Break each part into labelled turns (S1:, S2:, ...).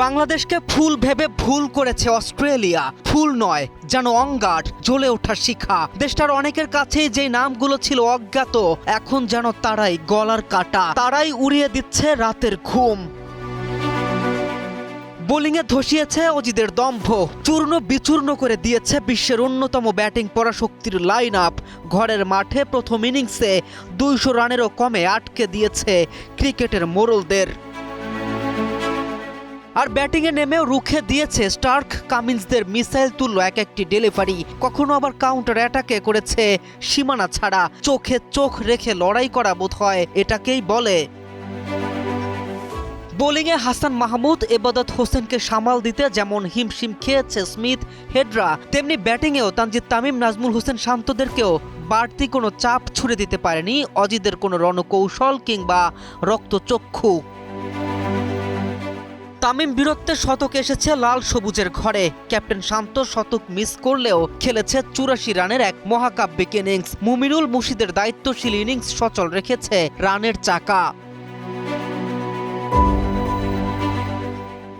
S1: বাংলাদেশকে ফুল ভেবে ভুল করেছে অস্ট্রেলিয়া। ফুল নয়, যেন অঙ্গার, জ্বলে ওঠা শিখা। দেশটার অনেকের কাছে যে নামগুলো ছিল অজ্ঞাত, এখন যেন তারাই গলার কাটা, তারাই উড়িয়ে দিচ্ছে রাতের ঘুম। বোলিংয়ে ধসিয়েছে অজিদের দম্ভ, চূর্ণ বিচূর্ণ করে দিয়েছে বিশ্বের অন্যতম ব্যাটিং পরাশক্তির লাইন আপ। ঘরের মাঠে প্রথম ইনিংসে 200 রানেরও কমে আটকে দিয়েছে ক্রিকেটের মোড়লদের। আর ব্যাটিংয়ে নেমেও রুখে দিয়েছে স্টার্ক কামিন্সদের মিসাইল তুল্য এক একটি ডেলিভারি। কখনো আবার কাউন্টার অ্যাটাকে করেছে সীমানা ছাড়া। চোখে চোখ রেখে লড়াই করা বোধ হয় এটাকেই বলে। বোলিংয়ে হাসান মাহমুদ, এবাদত হোসেনকে সামাল দিতে যেমন হিমশিম খেয়েছে স্মিথ, হেডরা, তেমনি ব্যাটিংয়েও তানজিদ তামিম, নাজমুল হোসেন শান্তদেরকেও বাড়তি কোনো চাপ ছুড়ে দিতে পারেনি অজিদের কোনো রণকৌশল কিংবা রক্তচক্ষু। তামিম বীরত্বের শতক এসেছে লাল সবুজের ঘরে। ক্যাপ্টেন শান্ত শতক মিস করলেও খেলেছে 84 রানের এক মহাকাব্যিক ইনিংস। মুমিনুল মুশিদের দায়িত্বশীল ইনিংস সচল রেখেছে রানের চাকা।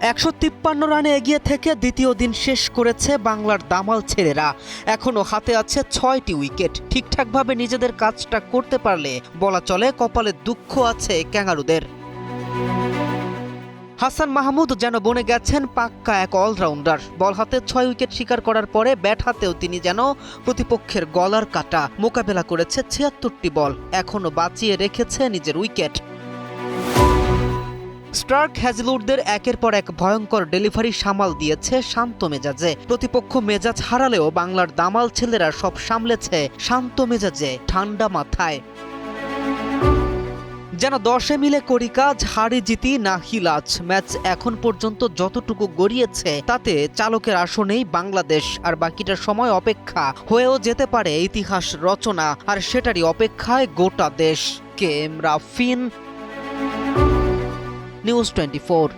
S1: 153 রানে এগিয়ে থেকে দ্বিতীয় দিন শেষ করেছে বাংলার দামাল ছেলেরা। এখনো হাতে আছে 6টি উইকেট। ঠিকঠাকভাবে নিজেদের কাজটা করতে পারলে বলা চলে কপালে দুঃখ আছে ক্যাঙ্গারুদের। হাসান মাহমুদ যেন বনে গেছেন পাক্কা এক অলরাউন্ডার। বল হাতে 6 উইকেট শিকার করার পরে ব্যাট হাতেও তিনি যেন প্রতিপক্ষের গলার কাটা। মোকাবেলা করেছে 76টি বল, এখনো বাঁচিয়ে রেখেছে নিজের উইকেট। স্টার্ক হ্যাজলউডদের একের পর এক ভয়ঙ্কর ডেলিভারি সামাল দিয়েছে শান্ত মেজাজে। প্রতিপক্ষ মেজাজ হারালেও বাংলার দামাল ছেলেরা সব সামলেছে শান্ত মেজাজে, ঠান্ডা মাথায়। যেন 10 মিলে করি কাজ, হারি জিতি না হিলাজ। ম্যাচ এখন পর্যন্ত যতটুকু গড়িয়েছে তাতে চালকের আসনেই বাংলাদেশ। আর বাকিটা সময় অপেক্ষা, হয়েও যেতে পারে ইতিহাস রচনা, আর সেটারই অপেক্ষায় গোটা দেশ। K M Rafin, news 24।